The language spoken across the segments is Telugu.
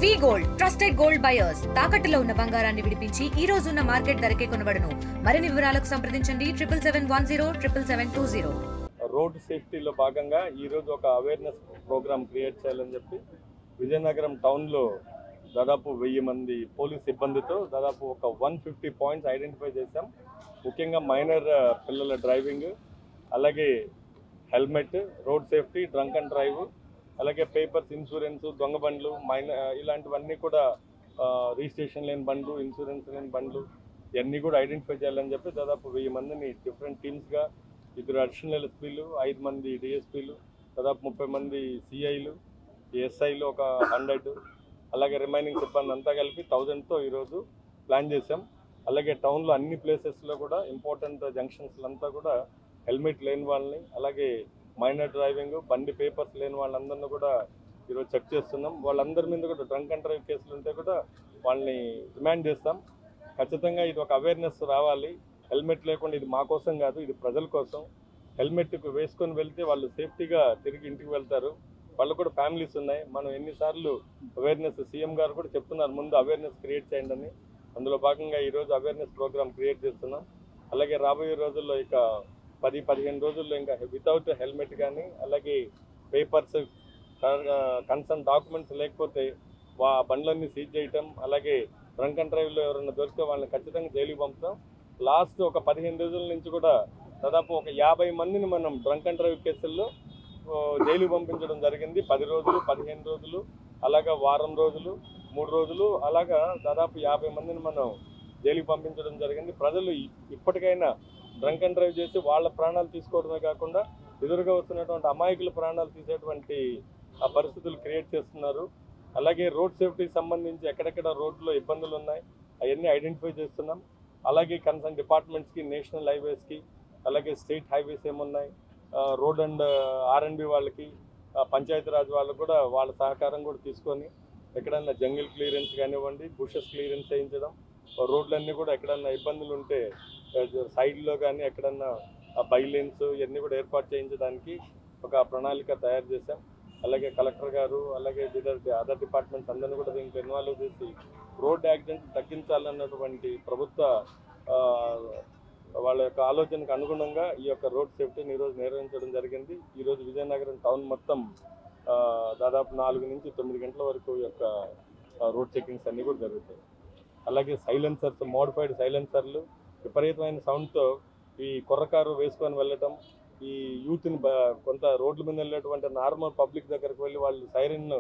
వి గోల్డ్ ట్రస్టెడ్ గోల్డ్ బయర్స్ తాకట్టులో ఉన్న బంగారాన్ని విడిపించి ఈ రోజు ఉన్న మార్కెట్ ధరకే కొనబడును. మరిన్ని వివరాలకు సంప్రదించండి 77107720. రోడ్ సేఫ్టీలో భాగంగా ఈ రోజు ఒక అవేర్నెస్ ప్రోగ్రామ్ క్రియేట్ చేయాలని చెప్పి విజయనగరం టౌన్లో దాదాపు 1000 మంది పోలీస్ సిబ్బందితో దాదాపు ఒక 150 పాయింట్స్ ఐడెంటిఫై చేశాం. ముఖ్యంగా మైనర్ పిల్లల డ్రైవింగ్, అలాగే helmet, road safety, drunk and drive, అలాగే పేపర్స్, ఇన్సూరెన్స్, దొంగ బండ్లు, ఇలాంటివన్నీ కూడా రిజిస్ట్రేషన్ లేని బండ్లు, ఇన్సూరెన్స్ లేని బండ్లు ఇవన్నీ కూడా ఐడెంటిఫై చేయాలని చెప్పి దాదాపు 1000 మందిని డిఫరెంట్ టీమ్స్గా 2 అడిషనల్ ఎస్పీలు, 5 మంది డిఎస్పీలు, దాదాపు 30 మంది సిఐలు, ఎస్ఐలు ఒక 100, అలాగే రిమైనింగ్ సిబ్బంది అంతా కలిపి 1000తో ఈరోజు ప్లాన్ చేశాం. అలాగే టౌన్లో అన్ని ప్లేసెస్లో కూడా ఇంపార్టెంట్ జంక్షన్స్లో అంతా కూడా హెల్మెట్ లేని వాళ్ళని, అలాగే మైనర్ డ్రైవింగ్, బండి పేపర్స్ లేని వాళ్ళందరినీ కూడా ఈరోజు చెక్ చేస్తున్నాం. వాళ్ళందరి మీద కూడా డ్రంక్ అండ్ డ్రైవ్ కేసులు ఉంటే కూడా వాళ్ళని రిమాండ్ చేస్తాం. ఖచ్చితంగా ఇది ఒక అవేర్నెస్ రావాలి. హెల్మెట్ లేకుండా ఇది మా కోసం కాదు, ఇది ప్రజల కోసం. హెల్మెట్ వేసుకొని వెళ్తే వాళ్ళు సేఫ్టీగా తిరిగి ఇంటికి వెళ్తారు. వాళ్ళు కూడా ఫ్యామిలీస్ ఉన్నాయి. మనం ఎన్నిసార్లు అవేర్నెస్, సీఎం గారు కూడా చెప్తున్నారు ముందు అవేర్నెస్ క్రియేట్ చేయండి అని. అందులో భాగంగా ఈరోజు అవేర్నెస్ ప్రోగ్రామ్ క్రియేట్ చేస్తున్నాం. అలాగే రాబోయే రోజుల్లో ఇక 10-15 రోజుల్లో ఇంకా వితౌట్ హెల్మెట్ కానీ, అలాగే పేపర్స్, కన్సర్న్ డాక్యుమెంట్స్ లేకపోతే బండ్లన్నీ సీజ్ చేయటం, అలాగే డ్రంక్ అండ్ డ్రైవ్లో ఎవరైనా దొరికితే వాళ్ళని ఖచ్చితంగా జైలుకి పంపుతాం. లాస్ట్ ఒక 15 రోజుల నుంచి కూడా దాదాపు ఒక 50 మందిని మనం డ్రంక్ అండ్ డ్రైవ్ కేసుల్లో జైలుకి పంపించడం జరిగింది. 10 రోజులు, 15 రోజులు, అలాగా వారం రోజులు, 3 రోజులు, అలాగా దాదాపు 50 మందిని మనం జైలుకి పంపించడం జరిగింది. ప్రజలు ఇప్పటికైనా డ్రంక్ అండ్ డ్రైవ్ చేసి వాళ్ళ ప్రాణాలు తీసుకోవడమే కాకుండా ఎదురుగా వస్తున్నటువంటి అమాయకుల ప్రాణాలు తీసేటువంటి ఆ పరిస్థితులు క్రియేట్ చేస్తున్నారు. అలాగే రోడ్ సేఫ్టీకి సంబంధించి ఎక్కడెక్కడ రోడ్లో ఇబ్బందులు ఉన్నాయి అవన్నీ ఐడెంటిఫై చేస్తున్నాం. అలాగే కన్సర్న్ డిపార్ట్మెంట్స్కి, నేషనల్ హైవేస్కి, అలాగే స్టేట్ హైవేస్ ఏమున్నాయి, రోడ్ అండ్ R&B వాళ్ళకి, పంచాయతీరాజ్ వాళ్ళకు కూడా వాళ్ళ సహకారం కూడా తీసుకొని ఎక్కడన్నా జంగిల్ క్లియరెన్స్ కానివ్వండి, బుషెస్ క్లియరెన్స్ చేయించడం, రోడ్లన్నీ కూడా ఎక్కడన్నా ఇబ్బందులు ఉంటే సైడ్లో కానీ ఎక్కడన్నా బైలేన్స్ ఇవన్నీ కూడా ఏర్పాటు చేయించడానికి ఒక ప్రణాళిక తయారు చేశాం. అలాగే కలెక్టర్ గారు, అలాగే అదర్ డిపార్ట్మెంట్స్ అందరినీ కూడా దీనికి ఇన్వాల్వ్ చేసి రోడ్ యాక్సిడెంట్స్ తగ్గించాలన్నటువంటి ప్రభుత్వ వాళ్ళ యొక్క ఆలోచనకు అనుగుణంగా ఈ యొక్క రోడ్ సేఫ్టీని ఈరోజు నిర్వహించడం జరిగింది. ఈరోజు విజయనగరం టౌన్ మొత్తం దాదాపు 4 నుంచి 9 గంటల వరకు ఈ యొక్క రోడ్ చెకింగ్స్ అన్నీ కూడా జరుగుతాయి. అలాగే సైలెన్సర్స్, మోడిఫైడ్ సైలెన్సర్లు, విపరీతమైన సౌండ్తో ఈ కుర్రకారు వేసుకొని వెళ్ళటం, ఈ యూత్ని కొంత రోడ్ల మీద వెళ్ళేటువంటి నార్మల్ పబ్లిక్ దగ్గరకు వెళ్ళి వాళ్ళు సైరన్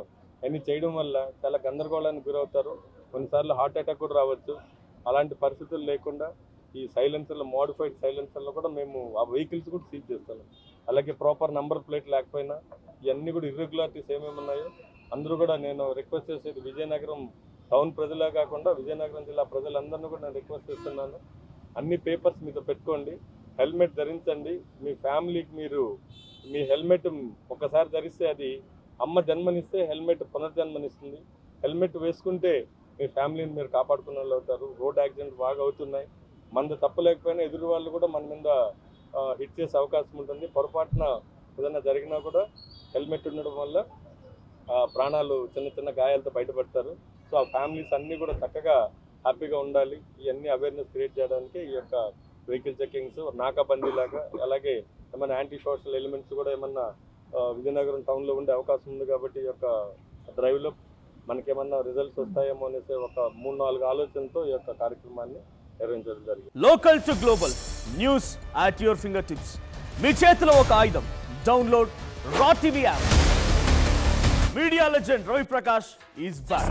అన్నీ చేయడం వల్ల చాలా గందరగోళానికి గురవుతారు. కొన్నిసార్లు హార్ట్ అటాక్ కూడా రావచ్చు. అలాంటి పరిస్థితులు లేకుండా ఈ సైలెన్సర్లు, మోడిఫైడ్ సైలెన్సర్లు కూడా మేము ఆ వెహికల్స్ కూడా సీజ్ చేస్తాము. అలాగే ప్రాపర్ నంబర్ ప్లేట్ లేకపోయినా ఇవన్నీ కూడా ఇర్రెగ్యులారిటీస్ ఏమేమి ఉన్నాయో అందరూ కూడా నేను రిక్వెస్ట్ చేసేది విజయనగరం టౌన్ ప్రజలే కాకుండా విజయనగరం జిల్లా ప్రజలందరినీ కూడా నేను రిక్వెస్ట్ చేస్తున్నాను. అన్ని పేపర్స్ మీతో పెట్టుకోండి, హెల్మెట్ ధరించండి. మీ ఫ్యామిలీకి మీరు మీ హెల్మెట్ ఒకసారి ధరిస్తే అది అమ్మ జన్మనిస్తే హెల్మెట్ పునర్జన్మనిస్తుంది. హెల్మెట్ వేసుకుంటే మీ ఫ్యామిలీని మీరు కాపాడుకునే వాళ్ళు అవుతారు. రోడ్ యాక్సిడెంట్ బాగా అవుతున్నాయి. మనది తప్పలేకపోయినా ఎదురు వాళ్ళు కూడా మన మీద హిట్ చేసే అవకాశం ఉంటుంది. పొరపాటున ఏదైనా జరిగినా కూడా హెల్మెట్ ఉండడం వల్ల ప్రాణాలు చిన్న చిన్న గాయాలతో బయటపడతారు. సో ఆ ఫ్యామిలీస్ అన్నీ కూడా చక్కగా హ్యాపీగా ఉండాలి. ఇవన్నీ అవేర్నెస్ క్రియేట్ చేయడానికి ఈ యొక్క వెహికల్ చెకింగ్స్, నాకాబందీ లాగా, అలాగే ఏమైనా యాంటీ సోషల్ ఎలిమెంట్స్ కూడా ఏమన్నా విజయనగరం టౌన్లో ఉండే అవకాశం ఉంది. కాబట్టి ఈ యొక్క డ్రైవ్లో మనకేమన్నా రిజల్ట్స్ వస్తాయేమో అనేసి ఒక 3-4 ఆలోచనతో ఈ యొక్క కార్యక్రమాన్ని నిర్వహించడం జరిగింది. Local to global news at your finger tips. మీ చేతిలో ఒక ఆయుధం. Download raw TV app. Media legend Ravi Prakash is back.